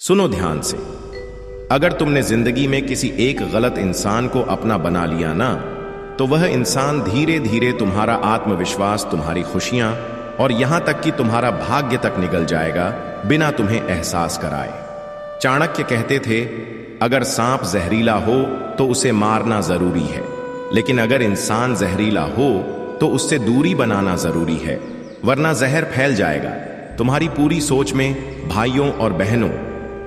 सुनो ध्यान से। अगर तुमने जिंदगी में किसी एक गलत इंसान को अपना बना लिया ना, तो वह इंसान धीरे धीरे तुम्हारा आत्मविश्वास, तुम्हारी खुशियां और यहां तक कि तुम्हारा भाग्य तक निगल जाएगा बिना तुम्हें एहसास कराए। चाणक्य कहते थे, अगर सांप जहरीला हो तो उसे मारना जरूरी है, लेकिन अगर इंसान जहरीला हो तो उससे दूरी बनाना जरूरी है, वरना जहर फैल जाएगा तुम्हारी पूरी सोच में। भाइयों और बहनों,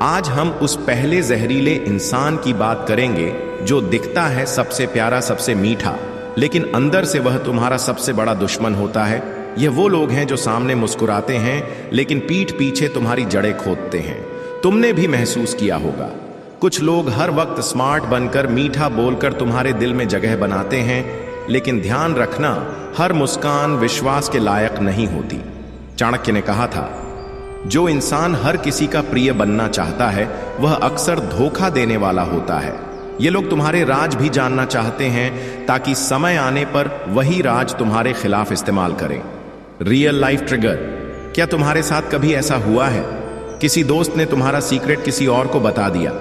आज हम उस पहले जहरीले इंसान की बात करेंगे जो दिखता है सबसे प्यारा, सबसे मीठा, लेकिन अंदर से वह तुम्हारा सबसे बड़ा दुश्मन होता है। यह वो लोग हैं जो सामने मुस्कुराते हैं लेकिन पीठ पीछे तुम्हारी जड़ें खोदते हैं। तुमने भी महसूस किया होगा, कुछ लोग हर वक्त स्मार्ट बनकर, मीठा बोलकर तुम्हारे दिल में जगह बनाते हैं, लेकिन ध्यान रखना, हर मुस्कान विश्वास के लायक नहीं होती। चाणक्य ने कहा था, जो इंसान हर किसी का प्रिय बनना चाहता है वह अक्सर धोखा देने वाला होता है। ये लोग तुम्हारे राज भी जानना चाहते हैं ताकि समय आने पर वही राज तुम्हारे खिलाफ इस्तेमाल करें। Real life trigger. क्या तुम्हारे साथ कभी ऐसा हुआ है? किसी दोस्त ने तुम्हारा सीक्रेट किसी और को बता दिया।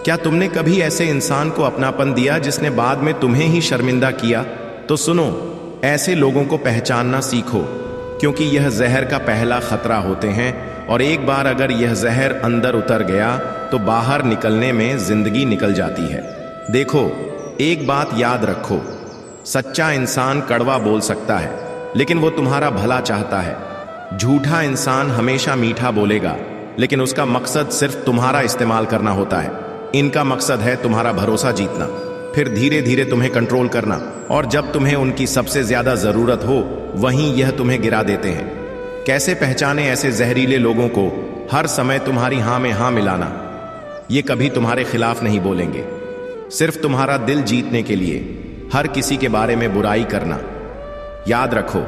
क्या तुमने कभी ऐसे इंसान को अपनापन दिया जिसने बाद में तुम्हें ही शर्मिंदा किया? तो सुनो, ऐसे लोगों को पहचानना सीखो, क्योंकि यह जहर का पहला खतरा होते हैं, और एक बार अगर यह जहर अंदर उतर गया तो बाहर निकलने में जिंदगी निकल जाती है। देखो, एक बात याद रखो, सच्चा इंसान कड़वा बोल सकता है लेकिन वो तुम्हारा भला चाहता है। झूठा इंसान हमेशा मीठा बोलेगा लेकिन उसका मकसद सिर्फ तुम्हारा इस्तेमाल करना होता है। इनका मकसद है तुम्हारा भरोसा जीतना, फिर धीरे धीरे तुम्हें कंट्रोल करना, और जब तुम्हें उनकी सबसे ज्यादा जरूरत हो वहीं यह तुम्हें गिरा देते हैं। कैसे पहचाने ऐसे जहरीले लोगों को? हर समय तुम्हारी हां में हां मिलाना। ये कभी तुम्हारे खिलाफ नहीं बोलेंगे, सिर्फ तुम्हारा दिल जीतने के लिए हर किसी के बारे में बुराई करना। याद रखो,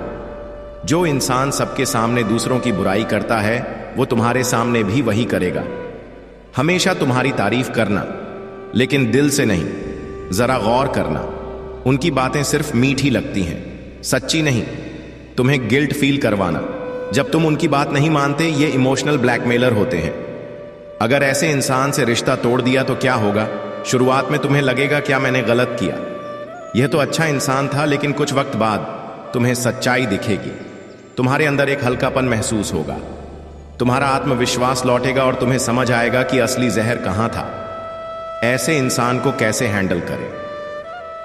जो इंसान सबके सामने दूसरों की बुराई करता है वो तुम्हारे सामने भी वही करेगा। हमेशा तुम्हारी तारीफ करना, लेकिन दिल से नहीं। जरा गौर करना, उनकी बातें सिर्फ मीठी लगती हैं, सच्ची नहीं। तुम्हें गिल्ट फील करवाना जब तुम उनकी बात नहीं मानते, ये इमोशनल ब्लैकमेलर होते हैं। अगर ऐसे इंसान से रिश्ता तोड़ दिया तो क्या होगा? शुरुआत में तुम्हें लगेगा क्या मैंने गलत किया, यह तो अच्छा इंसान था, लेकिन कुछ वक्त बाद तुम्हें सच्चाई दिखेगी। तुम्हारे अंदर एक हल्कापन महसूस होगा, तुम्हारा आत्मविश्वास लौटेगा और तुम्हें समझ आएगा कि असली जहर कहां था। ऐसे इंसान को कैसे हैंडल करें?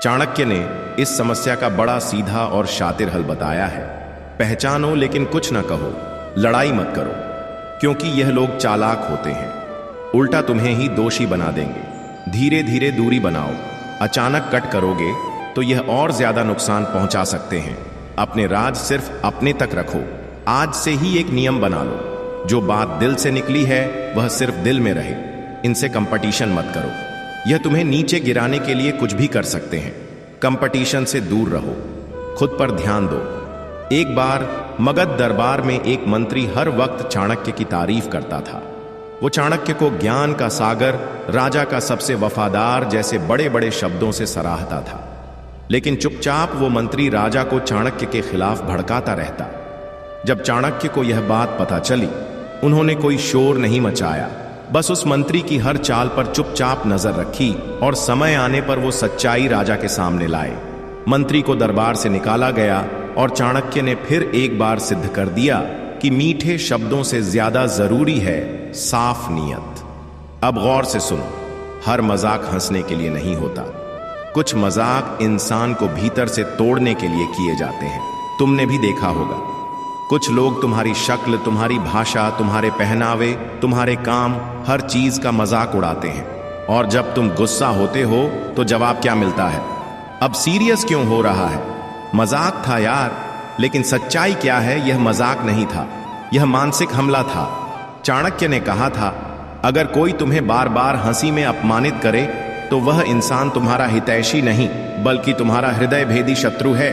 चाणक्य ने इस समस्या का बड़ा सीधा और शातिर हल बताया है। पहचानो लेकिन कुछ न कहो, लड़ाई मत करो, क्योंकि यह लोग चालाक होते हैं, उल्टा तुम्हें ही दोषी बना देंगे। धीरे धीरे दूरी बनाओ, अचानक कट करोगे तो यह और ज्यादा नुकसान पहुंचा सकते हैं। अपने राज सिर्फ अपने तक रखो। आज से ही एक नियम बना लो, जो बात दिल से निकली है वह सिर्फ दिल में रहे। इनसे कंपटीशन मत करो, यह तुम्हें नीचे गिराने के लिए कुछ भी कर सकते हैं। कंपटीशन से दूर रहो, खुद पर ध्यान दो। एक बार मगध दरबार में एक मंत्री हर वक्त चाणक्य की तारीफ करता था। वो चाणक्य को ज्ञान का सागर, राजा का सबसे वफादार जैसे बड़े बड़े शब्दों से सराहता था, लेकिन चुपचाप वो मंत्री राजा को चाणक्य के खिलाफ भड़काता रहता। जब चाणक्य को यह बात पता चली, उन्होंने कोई शोर नहीं मचाया, बस उस मंत्री की हर चाल पर चुपचाप नजर रखी, और समय आने पर वो सच्चाई राजा के सामने लाए। मंत्री को दरबार से निकाला गया और चाणक्य ने फिर एक बार सिद्ध कर दिया कि मीठे शब्दों से ज्यादा जरूरी है साफ नीयत। अब गौर से सुनो, हर मजाक हंसने के लिए नहीं होता। कुछ मजाक इंसान को भीतर से तोड़ने के लिए किए जाते हैं। तुमने भी देखा होगा, कुछ लोग तुम्हारी शक्ल, तुम्हारी भाषा, तुम्हारे पहनावे, तुम्हारे काम, हर चीज का मजाक उड़ाते हैं, और जब तुम गुस्सा होते हो तो जवाब क्या मिलता है? अब सीरियस क्यों हो रहा है? मजाक था यार। लेकिन सच्चाई क्या है? यह मजाक नहीं था, यह मानसिक हमला था। चाणक्य ने कहा था, अगर कोई तुम्हें बार बार हंसी में अपमानित करे तो वह इंसान तुम्हारा हितैषी नहीं बल्कि तुम्हारा हृदय भेदी शत्रु है।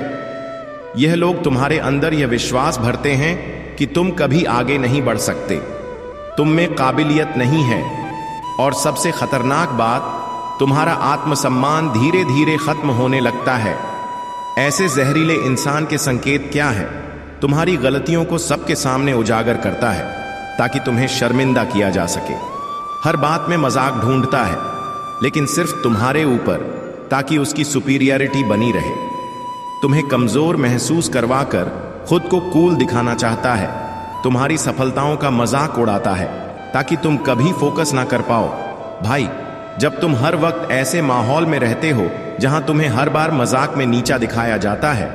यह लोग तुम्हारे अंदर यह विश्वास भरते हैं कि तुम कभी आगे नहीं बढ़ सकते, तुम में काबिलियत नहीं है, और सबसे खतरनाक बात, तुम्हारा आत्मसम्मान धीरे धीरे खत्म होने लगता है। ऐसे जहरीले इंसान के संकेत क्या है? तुम्हारी गलतियों को सबके सामने उजागर करता है ताकि तुम्हें शर्मिंदा किया जा सके। हर बात में मजाक ढूंढता है, लेकिन सिर्फ तुम्हारे ऊपर, ताकि उसकी सुपीरियरिटी बनी रहे। तुम्हें कमजोर महसूस करवाकर खुद को कूल दिखाना चाहता है। तुम्हारी सफलताओं का मजाक उड़ाता है ताकि तुम कभी फोकस ना कर पाओ। भाई, जब तुम हर वक्त ऐसे माहौल में रहते हो जहां तुम्हें हर बार मजाक में नीचा दिखाया जाता है,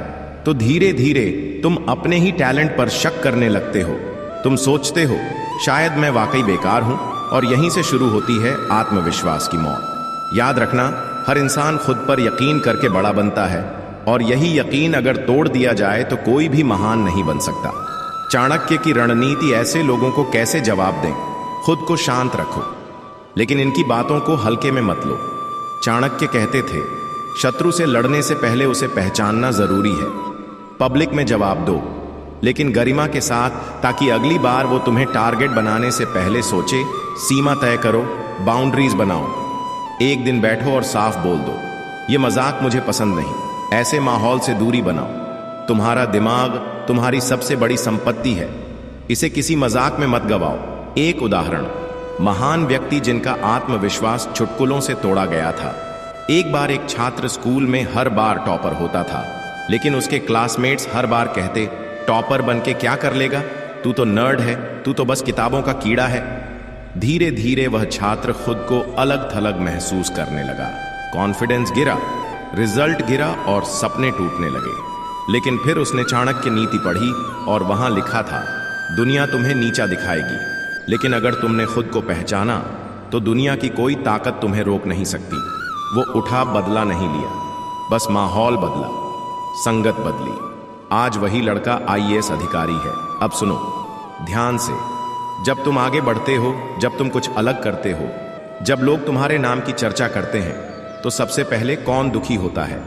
तो धीरे धीरे तुम अपने ही टैलेंट पर शक करने लगते हो। तुम सोचते हो शायद मैं वाकई बेकार हूं, और यहीं से शुरू होती है आत्मविश्वास की मौत। याद रखना, हर इंसान खुद पर यकीन करके बड़ा बनता है, और यही यकीन अगर तोड़ दिया जाए तो कोई भी महान नहीं बन सकता। चाणक्य की रणनीति ऐसे लोगों को कैसे जवाब दें। खुद को शांत रखो, लेकिन इनकी बातों को हल्के में मत लो। चाणक्य कहते थे, शत्रु से लड़ने से पहले उसे पहचानना जरूरी है। पब्लिक में जवाब दो, लेकिन गरिमा के साथ, ताकि अगली बार वो तुम्हें टारगेट बनाने से पहले सोचे। सीमा तय करो, बाउंड्रीज बनाओ। एक दिन बैठो और साफ बोल दो, ये मजाक मुझे पसंद नहीं। ऐसे माहौल से दूरी बनाओ। तुम्हारा दिमाग तुम्हारी सबसे बड़ी संपत्ति है, इसे किसी मजाक में मत गवाओ। एक उदाहरण, महान व्यक्ति जिनका आत्मविश्वास चुटकुलों से तोड़ा गया था। एक बार एक छात्र स्कूल में हर बार टॉपर होता था, लेकिन उसके क्लासमेट्स हर बार कहते, टॉपर बन के क्या कर लेगा, तू तो नर्ड है, तू तो बस किताबों का कीड़ा है। धीरे धीरे वह छात्र खुद को अलग थलग महसूस करने लगा। कॉन्फिडेंस गिरा, रिजल्ट गिरा और सपने टूटने लगे। लेकिन फिर उसने चाणक्य नीति पढ़ी और वहां लिखा था, दुनिया तुम्हें नीचा दिखाएगी, लेकिन अगर तुमने खुद को पहचाना तो दुनिया की कोई ताकत तुम्हें रोक नहीं सकती। वो उठा, बदला नहीं लिया, बस माहौल बदला, संगत बदली। आज वही लड़का IAS अधिकारी है। अब सुनो ध्यान से, जब तुम आगे बढ़ते हो, जब तुम कुछ अलग करते हो, जब लोग तुम्हारे नाम की चर्चा करते हैं, तो सबसे पहले कौन दुखी होता है?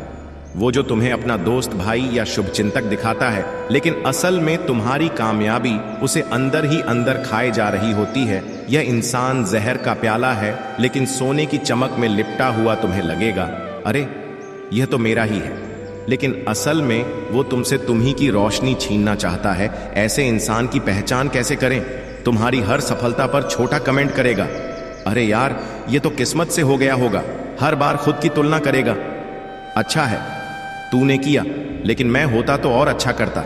वो जो तुम्हें अपना दोस्त, भाई या शुभचिंतक दिखाता है, लेकिन असल में तुम्हारी कामयाबी उसे अंदर ही अंदर खाए जा रही होती है। यह इंसान जहर का प्याला है, लेकिन सोने की चमक में लिपटा हुआ तुम्हें लगेगा, अरे यह तो मेरा ही है, लेकिन असल में वो तुमसे तुम्ही की रोशनी छीनना चाहता है। ऐसे इंसान की पहचान कैसे करें? तुम्हारी हर सफलता पर छोटा कमेंट करेगा, अरे यार ये तो किस्मत से हो गया होगा। हर बार खुद की तुलना करेगा, अच्छा है तूने किया, लेकिन मैं होता तो और अच्छा करता।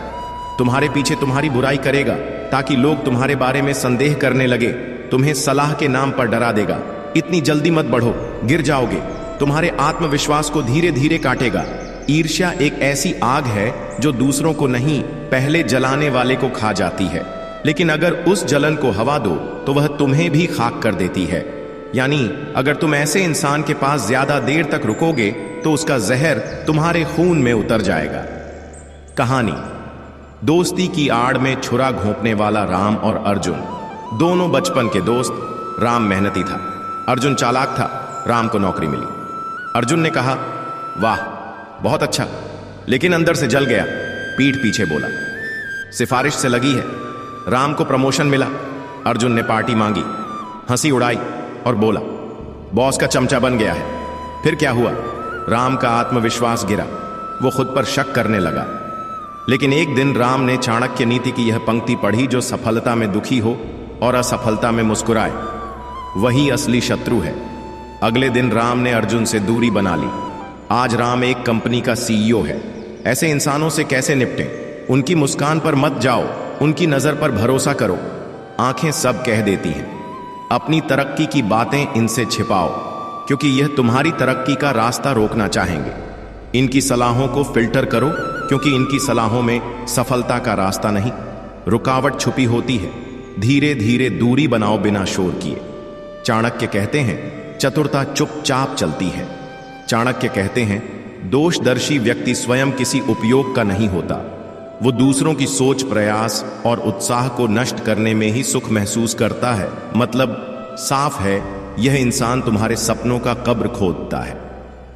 तुम्हारे पीछे तुम्हारी बुराई करेगा ताकि लोग तुम्हारे बारे में संदेह करने लगे। तुम्हें सलाह के नाम पर डरा देगा, इतनी जल्दी मत बढ़ो, गिर जाओगे। तुम्हारे आत्मविश्वास को धीरे धीरे काटेगा। ईर्ष्या एक ऐसी आग है जो दूसरों को नहीं, पहले जलाने वाले को खा जाती है, लेकिन अगर उस जलन को हवा दो तो वह तुम्हें भी खाक कर देती है। यानी अगर तुम ऐसे इंसान के पास ज्यादा देर तक रुकोगे तो उसका जहर तुम्हारे खून में उतर जाएगा। कहानी, दोस्ती की आड़ में छुरा घोंपने वाला राम और अर्जुन। दोनों बचपन के दोस्त। राम मेहनती था, अर्जुन चालाक था। राम को नौकरी मिली। अर्जुन ने कहा, वाह बहुत अच्छा, लेकिन अंदर से जल गया। पीठ पीछे बोला, सिफारिश से लगी है। राम को प्रमोशन मिला। अर्जुन ने पार्टी मांगी, हंसी उड़ाई और बोला, बॉस का चमचा बन गया है। फिर क्या हुआ? राम का आत्मविश्वास गिरा, वो खुद पर शक करने लगा। लेकिन एक दिन राम ने चाणक्य नीति की यह पंक्ति पढ़ी, जो सफलता में दुखी हो और असफलता में मुस्कुराए, वही असली शत्रु है। अगले दिन राम ने अर्जुन से दूरी बना ली। आज राम एक कंपनी का CEO है। ऐसे इंसानों से कैसे निपटें? उनकी मुस्कान पर मत जाओ, उनकी नजर पर भरोसा करो। आंखें सब कह देती हैं। अपनी तरक्की की बातें इनसे छिपाओ, क्योंकि यह तुम्हारी तरक्की का रास्ता रोकना चाहेंगे। इनकी सलाहों को फिल्टर करो, क्योंकि इनकी सलाहों में सफलता का रास्ता नहीं, रुकावट छुपी होती है। धीरे धीरे दूरी बनाओ बिना शोर किए। चाणक्य कहते हैं, चतुरता चुपचाप चलती है। चाणक्य कहते हैं, दोषदर्शी व्यक्ति स्वयं किसी उपयोग का नहीं होता। वो दूसरों की सोच, प्रयास और उत्साह को नष्ट करने में ही सुख महसूस करता है। मतलब साफ है, यह इंसान तुम्हारे सपनों का कब्र खोदता है।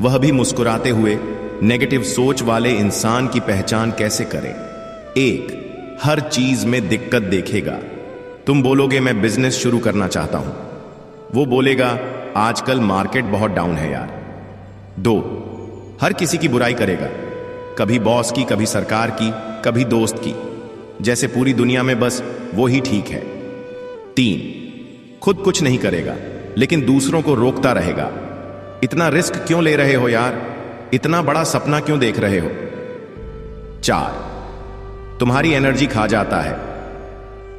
वह भी मुस्कुराते हुए। नेगेटिव सोच वाले इंसान की पहचान कैसे करें? 1, हर चीज में दिक्कत देखेगा। तुम बोलोगे मैं बिजनेस शुरू करना चाहता हूं, वो बोलेगा आजकल मार्केट बहुत डाउन है यार। 2, हर किसी की बुराई करेगा, कभी बॉस की, कभी सरकार की, कभी दोस्त की, जैसे पूरी दुनिया में बस वो ही ठीक है। 3, खुद कुछ नहीं करेगा, लेकिन दूसरों को रोकता रहेगा। इतना रिस्क क्यों ले रहे हो यार? इतना बड़ा सपना क्यों देख रहे हो? 4, तुम्हारी एनर्जी खा जाता है।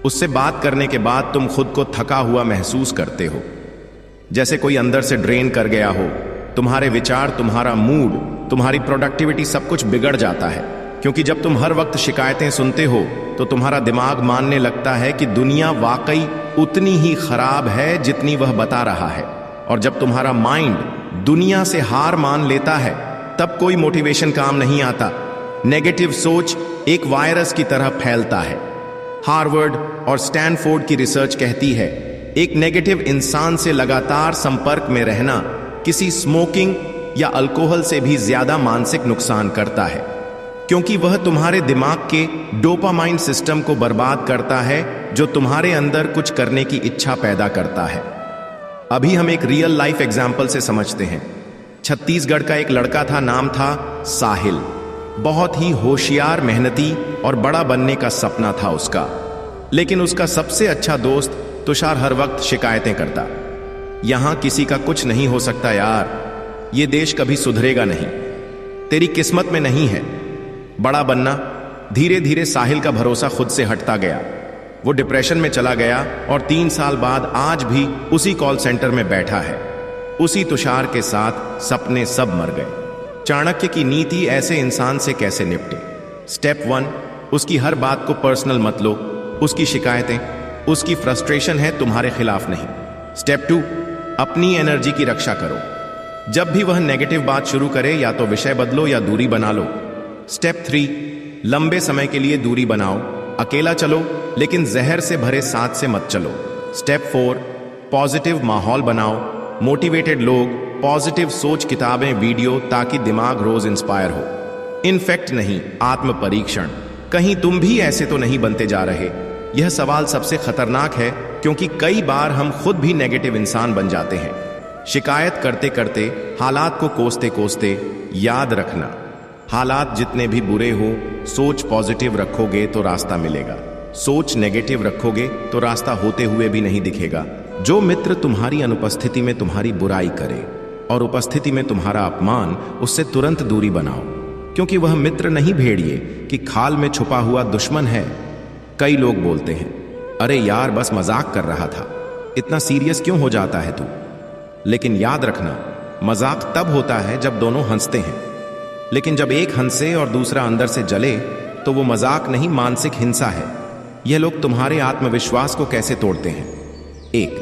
उससे बात करने के बाद तुम खुद को थका हुआ महसूस करते हो, जैसे कोई अंदर से ड्रेन कर गया हो। तुम्हारे विचार, तुम्हारा मूड, तुम्हारी प्रोडक्टिविटी सब कुछ बिगड़ जाता है, क्योंकि जब तुम हर वक्त शिकायतें सुनते हो तो तुम्हारा दिमाग मानने लगता है कि दुनिया वाकई उतनी ही खराब है जितनी वह बता रहा है। और जब तुम्हारा माइंड दुनिया से हार मान लेता है, तब कोई मोटिवेशन काम नहीं आता। नेगेटिव सोच एक वायरस की तरह फैलता है। हार्वर्ड और स्टैनफोर्ड की रिसर्च कहती है, एक नेगेटिव इंसान से लगातार संपर्क में रहना किसी स्मोकिंग या अल्कोहल से भी ज्यादा मानसिक नुकसान करता है, क्योंकि वह तुम्हारे दिमाग के डोपामाइन सिस्टम को बर्बाद करता है, जो तुम्हारे अंदर कुछ करने की इच्छा पैदा करता है। अभी हम एक रियल लाइफ एग्जाम्पल से समझते हैं। छत्तीसगढ़ का एक लड़का था, नाम था साहिल। बहुत ही होशियार, मेहनती और बड़ा बनने का सपना था उसका। लेकिन उसका सबसे अच्छा दोस्त तुषार हर वक्त शिकायतें करता, यहां किसी का कुछ नहीं हो सकता यार, ये देश कभी सुधरेगा नहीं, तेरी किस्मत में नहीं है बड़ा बनना। धीरे धीरे साहिल का भरोसा खुद से हटता गया। वो डिप्रेशन में चला गया और 3 साल बाद आज भी उसी कॉल सेंटर में बैठा है। उसी तुषार के साथ सपने सब मर गए। चाणक्य की नीति ऐसे इंसान से कैसे निपटे? स्टेप 1, उसकी हर बात को पर्सनल मत लो। उसकी शिकायतें, उसकी फ्रस्ट्रेशन है, तुम्हारे खिलाफ नहीं। स्टेप 2, अपनी एनर्जी की रक्षा करो। जब भी वह नेगेटिव बात शुरू करे, या तो विषय बदलो या दूरी बना लो। स्टेप 3, लंबे समय के लिए दूरी बनाओ। अकेला चलो, लेकिन जहर से भरे साथ से मत चलो। स्टेप 4, पॉजिटिव माहौल बनाओ। मोटिवेटेड लोग, पॉजिटिव सोच, किताबें, वीडियो, ताकि दिमाग रोज इंस्पायर हो। इनफेक्ट नहीं, आत्म परीक्षण। कहीं तुम भी ऐसे तो नहीं बनते जा रहे? यह सवाल सबसे खतरनाक है, क्योंकि कई बार हम खुद भी नेगेटिव इंसान बन जाते हैं। शिकायत करते करते, हालात को कोसते कोसते। याद रखना, हालात जितने भी बुरे हो, सोच पॉजिटिव रखोगे तो रास्ता मिलेगा। सोच नेगेटिव रखोगे तो रास्ता होते हुए भी नहीं दिखेगा। जो मित्र तुम्हारी अनुपस्थिति में तुम्हारी बुराई करे और उपस्थिति में तुम्हारा अपमान, उससे तुरंत दूरी बनाओ, क्योंकि वह मित्र नहीं भेड़िए कि खाल में छुपा हुआ दुश्मन है। कई लोग बोलते हैं, अरे यार बस मजाक कर रहा था, इतना सीरियस क्यों हो जाता है तू? लेकिन याद रखना, मजाक तब होता है जब दोनों हंसते हैं। लेकिन जब एक हंसे और दूसरा अंदर से जले, तो वो मजाक नहीं, मानसिक हिंसा है। यह लोग तुम्हारे आत्मविश्वास को कैसे तोड़ते हैं? 1,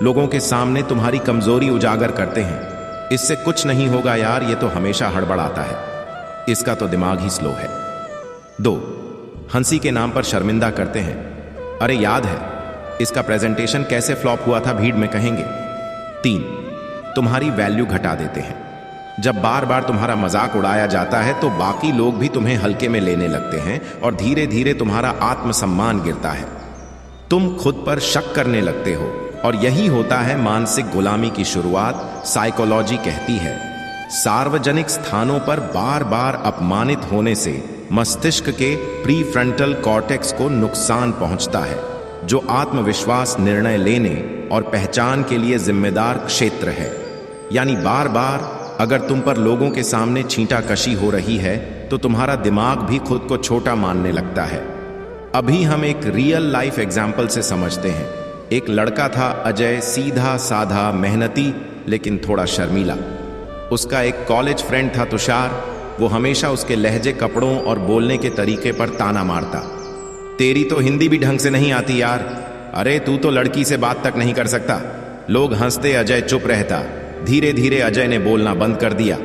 लोगों के सामने तुम्हारी कमजोरी उजागर करते हैं। इससे कुछ नहीं होगा यार, ये तो हमेशा हड़बड़ाता है, इसका तो दिमाग ही स्लो है। 2, हंसी के नाम पर शर्मिंदा करते हैं। अरे याद है इसका प्रेजेंटेशन कैसे फ्लॉप हुआ था, भीड़ में कहेंगे। 3, तुम्हारी वैल्यू घटा देते हैं। जब बार बार तुम्हारा मजाक उड़ाया जाता है, तो बाकी लोग भी तुम्हें हल्के में लेने लगते हैं और धीरे धीरे तुम्हारा आत्मसम्मान गिरता है। तुम खुद पर शक करने लगते हो, और यही होता है मानसिक गुलामी की शुरुआत। साइकोलॉजी कहती है, सार्वजनिक स्थानों पर बार बार अपमानित होने से मस्तिष्क के प्रीफ्रंटल कॉर्टेक्स को नुकसान पहुंचता है, जो आत्मविश्वास, निर्णय लेने और पहचान के लिए जिम्मेदार क्षेत्र है। यानी बार बार अगर तुम पर लोगों के सामने छींटाकशी हो रही है, तो तुम्हारा दिमाग भी खुद को छोटा मानने लगता है। अभी हम एक रियल लाइफ एग्जाम्पल से समझते हैं। एक लड़का था अजय, सीधा साधा, मेहनती, लेकिन थोड़ा शर्मीला। उसका एक कॉलेज फ्रेंड था तुषार। वो हमेशा उसके लहजे, कपड़ों और बोलने के तरीके पर ताना मारता। तेरी तो हिंदी भी ढंग से नहीं आती यार, अरे तू तो लड़की से बात तक नहीं कर सकता। लोग हंसते, अजय चुप रहता। धीरे धीरे अजय ने बोलना बंद कर दिया।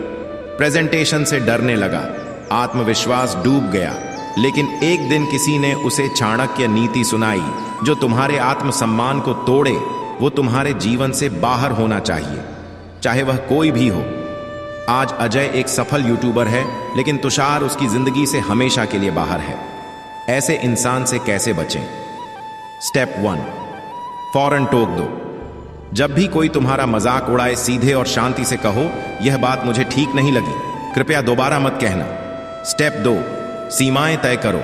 प्रेजेंटेशन से डरने लगा, आत्मविश्वास डूब गया। लेकिन एक दिन किसी ने उसे चाणक्य नीति सुनाई, जो तुम्हारे आत्मसम्मान को तोड़े, वो तुम्हारे जीवन से बाहर होना चाहिए, चाहे वह कोई भी हो। आज अजय एक सफल यूट्यूबर है, लेकिन तुषार उसकी जिंदगी से हमेशा के लिए बाहर है। ऐसे इंसान से कैसे बचें? स्टेप 1, फौरन टोक दो। जब भी कोई तुम्हारा मजाक उड़ाए, सीधे और शांति से कहो, यह बात मुझे ठीक नहीं लगी, कृपया दोबारा मत कहना। स्टेप 2, सीमाएं तय करो।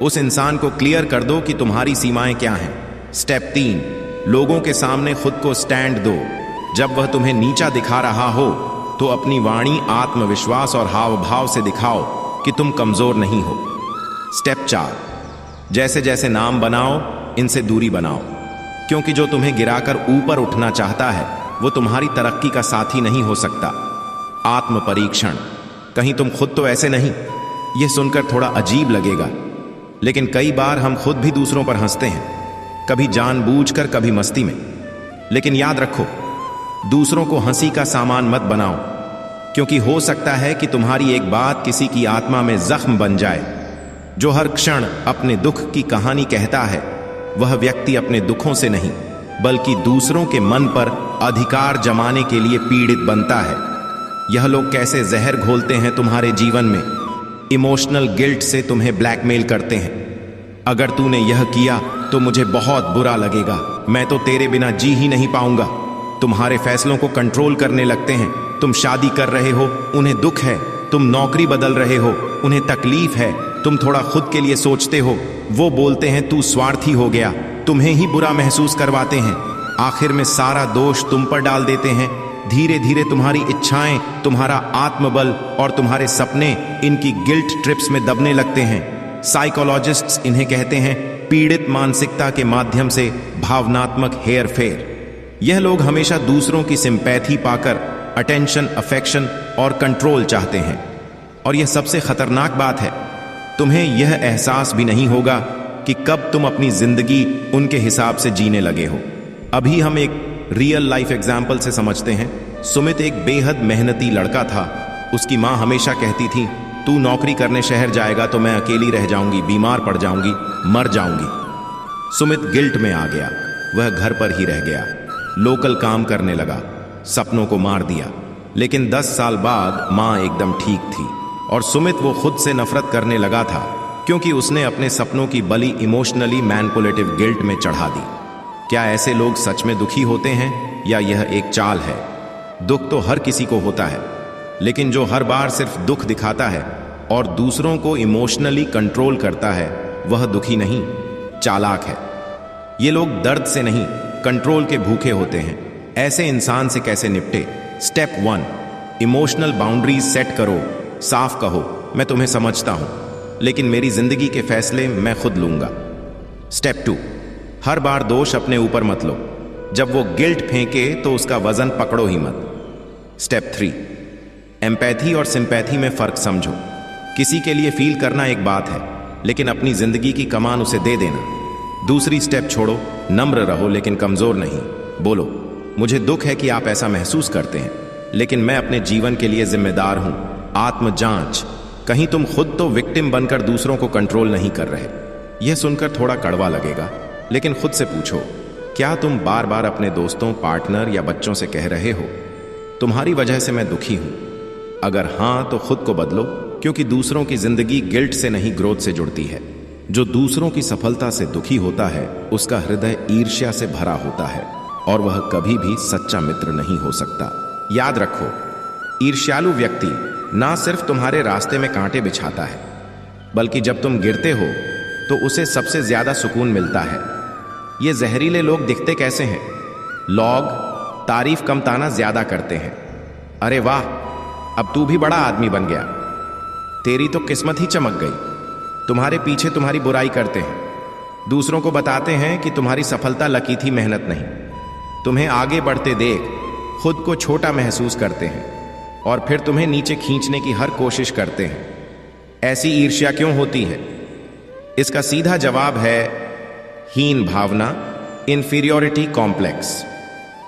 उस इंसान को क्लियर कर दो कि तुम्हारी सीमाएं क्या हैं। स्टेप 3, लोगों के सामने खुद को स्टैंड दो। जब वह तुम्हें नीचा दिखा रहा हो तो अपनी वाणी, आत्मविश्वास और हाव भाव से दिखाओ कि तुम कमजोर नहीं हो। स्टेप 4, जैसे जैसे नाम बनाओ, इनसे दूरी बनाओ, क्योंकि जो तुम्हें गिराकर ऊपर उठना चाहता है वो तुम्हारी तरक्की का साथी नहीं हो सकता। आत्म परीक्षण, कहीं तुम खुद तो ऐसे नहीं। यह सुनकर थोड़ा अजीब लगेगा, लेकिन कई बार हम खुद भी दूसरों पर हंसते हैं, कभी जानबूझकर, कभी मस्ती में। लेकिन याद रखो, दूसरों को हंसी का सामान मत बनाओ, क्योंकि हो सकता है कि तुम्हारी एक बात किसी की आत्मा में जख्म बन जाए। जो हर क्षण अपने दुख की कहानी कहता है, वह व्यक्ति अपने दुखों से नहीं बल्कि दूसरों के मन पर अधिकार जमाने के लिए पीड़ित बनता है। यह लोग कैसे जहर घोलते हैं तुम्हारे जीवन में, इमोशनल गिल्ट से तुम्हें ब्लैकमेल करते हैं। अगर तूने यह किया तो मुझे बहुत बुरा लगेगा, मैं तो तेरे बिना जी ही नहीं पाऊंगा। तुम्हारे फैसलों को कंट्रोल करने लगते हैं। तुम शादी कर रहे हो, उन्हें दुख है। तुम नौकरी बदल रहे हो, उन्हें तकलीफ है। तुम थोड़ा खुद के लिए सोचते हो, वो बोलते हैं तू स्वार्थी हो गया, तुम्हें ही बुरा महसूस करवाते हैं। आखिर में सारा दोष तुम पर डाल देते हैं। धीरे धीरे तुम्हारी इच्छाएं, तुम्हारा आत्मबल और तुम्हारे सपने इनकी गिल्ट ट्रिप्स में दबने लगते हैं। साइकोलॉजिस्ट्स इन्हें कहते हैं पीड़ित मानसिकता के माध्यम से भावनात्मक हेर फेर। यह लोग हमेशा दूसरों की सिंपैथी पाकर अटेंशन, अफेक्शन और कंट्रोल चाहते हैं। और यह सबसे खतरनाक बात है, तुम्हें यह एहसास भी नहीं होगा कि कब तुम अपनी जिंदगी उनके हिसाब से जीने लगे हो। अभी हम एक रियल लाइफ एग्जाम्पल से समझते हैं। सुमित एक बेहद मेहनती लड़का था। उसकी माँ हमेशा कहती थी, तू नौकरी करने शहर जाएगा तो मैं अकेली रह जाऊंगी, बीमार पड़ जाऊंगी, मर जाऊंगी। सुमित गिल्ट में आ गया। वह घर पर ही रह गया, लोकल काम करने लगा, सपनों को मार दिया। लेकिन 10 साल बाद माँ एकदम ठीक थी और सुमित वो खुद से नफरत करने लगा था, क्योंकि उसने अपने सपनों की बलि इमोशनली मैनिपुलेटिव गिल्ट में चढ़ा दी। क्या ऐसे लोग सच में दुखी होते हैं या यह एक चाल है? दुख तो हर किसी को होता है, लेकिन जो हर बार सिर्फ दुख दिखाता है और दूसरों को इमोशनली कंट्रोल करता है, वह दुखी नहीं, चालाक है। ये लोग दर्द से नहीं, कंट्रोल के भूखे होते हैं। ऐसे इंसान से कैसे निपटे? स्टेप 1, इमोशनल बाउंड्रीज सेट करो। साफ कहो, मैं तुम्हें समझता हूं, लेकिन मेरी जिंदगी के फैसले मैं खुद लूंगा। स्टेप 2, हर बार दोष अपने ऊपर मत लो। जब वो गिल्ट फेंके तो उसका वजन पकड़ो ही मत। स्टेप 3, एम्पैथी और सिंपैथी में फर्क समझो। किसी के लिए फील करना एक बात है, लेकिन अपनी जिंदगी की कमान उसे दे देना। दूसरी स्टेप छोड़ो, नम्र रहो लेकिन कमजोर नहीं। बोलो, मुझे दुख है कि आप ऐसा महसूस करते हैं, लेकिन मैं अपने जीवन के लिए जिम्मेदार हूं। आत्म जांच, कहीं तुम खुद तो विक्टिम बनकर दूसरों को कंट्रोल नहीं कर रहे। यह सुनकर थोड़ा कड़वा लगेगा, लेकिन खुद से पूछो, क्या तुम बार बार अपने दोस्तों, पार्टनर या बच्चों से कह रहे हो, तुम्हारी वजह से मैं दुखी हूं? अगर हां, तो खुद को बदलो, क्योंकि दूसरों की जिंदगी गिल्ट से नहीं, ग्रोथ से जुड़ती है। जो दूसरों की सफलता से दुखी होता है, उसका हृदय ईर्ष्या से भरा होता है और वह कभी भी सच्चा मित्र नहीं हो सकता। याद रखो, ईर्ष्यालु व्यक्ति ना सिर्फ तुम्हारे रास्ते में कांटे बिछाता है, बल्कि जब तुम गिरते हो तो उसे सबसे ज्यादा सुकून मिलता है। ये जहरीले लोग दिखते कैसे हैं? लोग तारीफ कम ताना ज्यादा करते हैं। अरे वाह, अब तू भी बड़ा आदमी बन गया, तेरी तो किस्मत ही चमक गई। तुम्हारे पीछे तुम्हारी बुराई करते हैं, दूसरों को बताते हैं कि तुम्हारी सफलता लकी थी, मेहनत नहीं। तुम्हें आगे बढ़ते देख खुद को छोटा महसूस करते हैं और फिर तुम्हें नीचे खींचने की हर कोशिश करते हैं। ऐसी ईर्ष्या क्यों होती है? इसका सीधा जवाब है हीन भावना, इंफीरियोरिटी कॉम्प्लेक्स।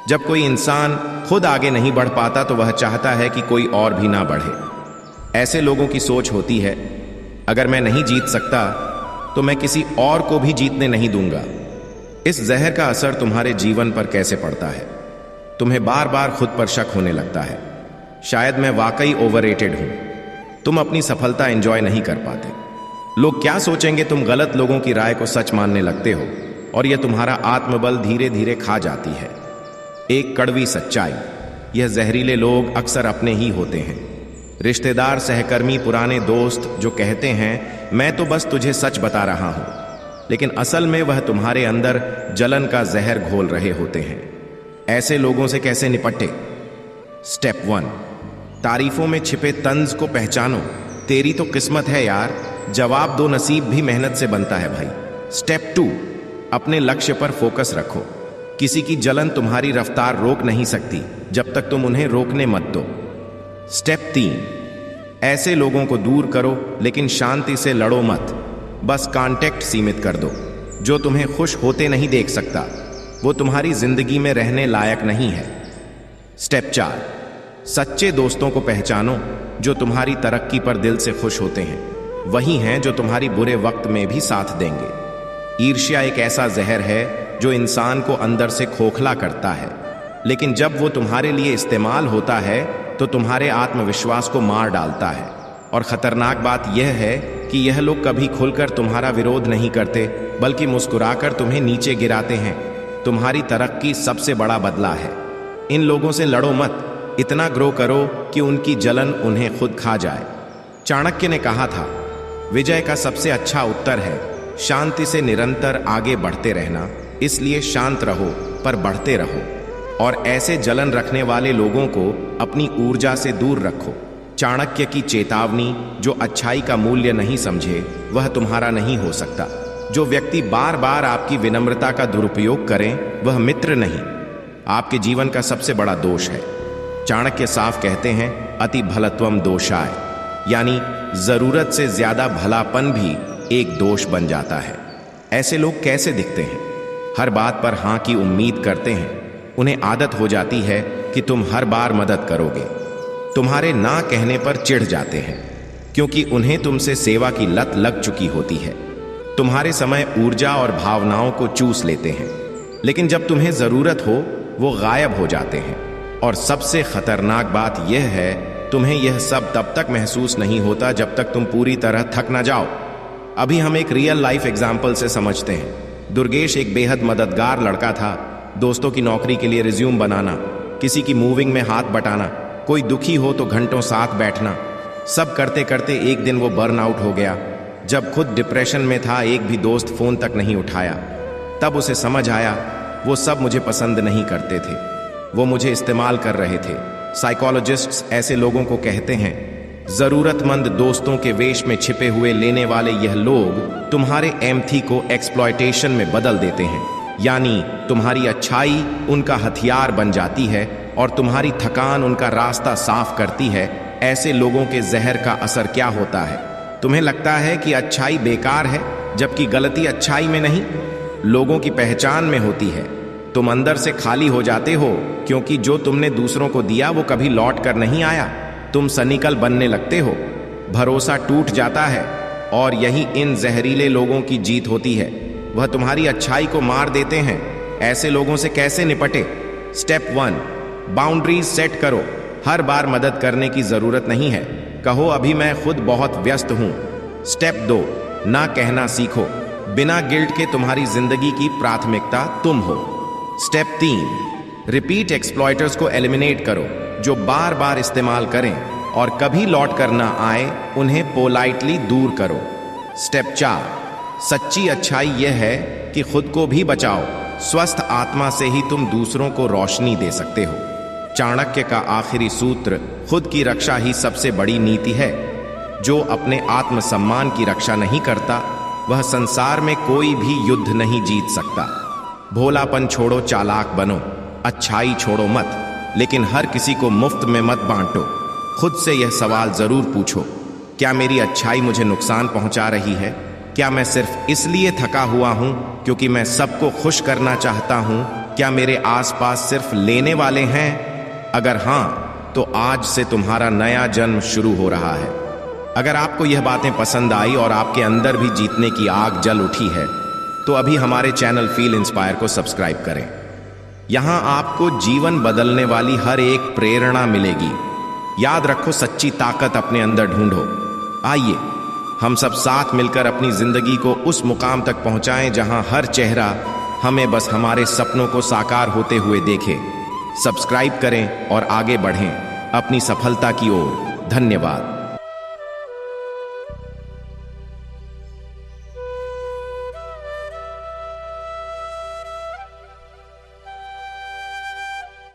जब कोई इंसान खुद आगे नहीं बढ़ पाता तो वह चाहता है कि कोई और भी ना बढ़े। ऐसे लोगों की सोच होती है, अगर मैं नहीं जीत सकता तो मैं किसी और को भी जीतने नहीं दूंगा। इस जहर का असर तुम्हारे जीवन पर कैसे पड़ता है? तुम्हें बार बार खुद पर शक होने लगता है, शायद मैं वाकई ओवररेटेड हूं। तुम अपनी सफलता एंजॉय नहीं कर पाते। लोग क्या सोचेंगे, तुम गलत लोगों की राय को सच मानने लगते हो और यह तुम्हारा आत्मबल धीरे धीरे खा जाती है। एक कड़वी सच्चाई, यह जहरीले लोग अक्सर अपने ही होते हैं। रिश्तेदार, सहकर्मी, पुराने दोस्त जो कहते हैं मैं तो बस तुझे सच बता रहा हूं, लेकिन असल में वह तुम्हारे अंदर जलन का जहर घोल रहे होते हैं। ऐसे लोगों से कैसे निपटे? स्टेप 1, तारीफों में छिपे तंज को पहचानो। तेरी तो किस्मत है यार, जवाब दो, नसीब भी मेहनत से बनता है भाई। स्टेप 2, अपने लक्ष्य पर फोकस रखो। किसी की जलन तुम्हारी रफ्तार रोक नहीं सकती जब तक तुम उन्हें रोकने मत दो। स्टेप 3, ऐसे लोगों को दूर करो, लेकिन शांति से लड़ो मत। बस कांटेक्ट सीमित कर दो। जो तुम्हें खुश होते नहीं देख सकता वो तुम्हारी जिंदगी में रहने लायक नहीं है। स्टेप 4, सच्चे दोस्तों को पहचानो जो तुम्हारी तरक्की पर दिल से खुश होते हैं। वही हैं जो तुम्हारी बुरे वक्त में भी साथ देंगे। ईर्ष्या एक ऐसा जहर है जो इंसान को अंदर से खोखला करता है, लेकिन जब वो तुम्हारे लिए इस्तेमाल होता है तो तुम्हारे आत्मविश्वास को मार डालता है। और खतरनाक बात यह है कि यह लोग कभी खुलकर तुम्हारा विरोध नहीं करते, बल्कि मुस्कुराकर तुम्हें नीचे गिराते हैं। तुम्हारी तरक्की सबसे बड़ा बदला है। इन लोगों से लड़ो मत, इतना ग्रो करो कि उनकी जलन उन्हें खुद खा जाए। चाणक्य ने कहा था, विजय का सबसे अच्छा उत्तर है शांति से निरंतर आगे बढ़ते रहना। इसलिए शांत रहो पर बढ़ते रहो, और ऐसे जलन रखने वाले लोगों को अपनी ऊर्जा से दूर रखो। चाणक्य की चेतावनी, जो अच्छाई का मूल्य नहीं समझे वह तुम्हारा नहीं हो सकता। जो व्यक्ति बार बार आपकी विनम्रता का दुरुपयोग करें वह मित्र नहीं, आपके जीवन का सबसे बड़ा दोष है। चाणक्य साफ कहते हैं, अति भलत्वम दोषाय, यानी जरूरत से ज्यादा भलापन भी एक दोष बन जाता है। ऐसे लोग कैसे दिखते हैं? हर बात पर हाँ की उम्मीद करते हैं। उन्हें आदत हो जाती है कि तुम हर बार मदद करोगे। तुम्हारे ना कहने पर चिढ़ जाते हैं, क्योंकि उन्हें तुमसे सेवा की लत लग चुकी होती है। तुम्हारे समय, ऊर्जा और भावनाओं को चूस लेते हैं, लेकिन जब तुम्हें जरूरत हो वो गायब हो जाते हैं। और सबसे खतरनाक बात यह है, तुम्हें यह सब तब तक महसूस नहीं होता जब तक तुम पूरी तरह थक ना जाओ। अभी हम एक रियल लाइफ एग्जाम्पल से समझते हैं। दुर्गेश एक बेहद मददगार लड़का था। दोस्तों की नौकरी के लिए रिज्यूम बनाना, किसी की मूविंग में हाथ बटाना, कोई दुखी हो तो घंटों साथ बैठना, सब करते करते एक दिन वो बर्न आउट हो गया। जब खुद डिप्रेशन में था, एक भी दोस्त फोन तक नहीं उठाया। तब उसे समझ आया, वो सब मुझे पसंद नहीं करते थे, वो मुझे इस्तेमाल कर रहे थे। साइकोलॉजिस्ट्स ऐसे लोगों को कहते हैं, जरूरतमंद दोस्तों के वेश में छिपे हुए लेने वाले यह लोग तुम्हारे एम्पैथी को एक्सप्लॉयटेशन में बदल देते हैं। यानी तुम्हारी अच्छाई उनका हथियार बन जाती है और तुम्हारी थकान उनका रास्ता साफ करती है। ऐसे लोगों के जहर का असर क्या होता है? तुम्हें लगता है कि अच्छाई बेकार है, जबकि गलती अच्छाई में नहीं, लोगों की पहचान में होती है। तुम अंदर से खाली हो जाते हो, क्योंकि जो तुमने दूसरों को दिया वो कभी लौट कर नहीं आया। तुम सनिकल बनने लगते हो, भरोसा टूट जाता है, और यही इन जहरीले लोगों की जीत होती है। वह तुम्हारी अच्छाई को मार देते हैं। ऐसे लोगों से कैसे निपटे? स्टेप 1, बाउंड्रीज सेट करो। हर बार मदद करने की जरूरत नहीं है, कहो अभी मैं खुद बहुत व्यस्त हूं। स्टेप 2, ना कहना सीखो। बिना गिल्ट के तुम्हारी जिंदगी की प्राथमिकता तुम हो। स्टेप 3, रिपीट एक्सप्लॉयटर्स को एलिमिनेट करो, जो बार बार इस्तेमाल करें और कभी लौट कर ना आए, उन्हें पोलाइटली दूर करो। स्टेप 4, सच्ची अच्छाई यह है कि खुद को भी बचाओ। स्वस्थ आत्मा से ही तुम दूसरों को रोशनी दे सकते हो। चाणक्य का आखिरी सूत्र, खुद की रक्षा ही सबसे बड़ी नीति है। जो अपने आत्मसम्मान की रक्षा नहीं करता, वह संसार में कोई भी युद्ध नहीं जीत सकता। भोलापन छोड़ो, चालाक बनो। अच्छाई छोड़ो मत, लेकिन हर किसी को मुफ्त में मत बांटो। खुद से यह सवाल जरूर पूछो, क्या मेरी अच्छाई मुझे नुकसान पहुंचा रही है? क्या मैं सिर्फ इसलिए थका हुआ हूं क्योंकि मैं सबको खुश करना चाहता हूं? क्या मेरे आसपास सिर्फ लेने वाले हैं? अगर हां, तो आज से तुम्हारा नया जन्म शुरू हो रहा है। अगर आपको यह बातें पसंद आई और आपके अंदर भी जीतने की आग जल उठी है, तो अभी हमारे चैनल फील इंस्पायर को सब्सक्राइब करें। यहां आपको जीवन बदलने वाली हर एक प्रेरणा मिलेगी। याद रखो, सच्ची ताकत अपने अंदर ढूंढो। आइए हम सब साथ मिलकर अपनी जिंदगी को उस मुकाम तक पहुंचाएं जहां हर चेहरा हमें बस हमारे सपनों को साकार होते हुए देखे। सब्सक्राइब करें और आगे बढ़ें अपनी सफलता की ओर। धन्यवाद।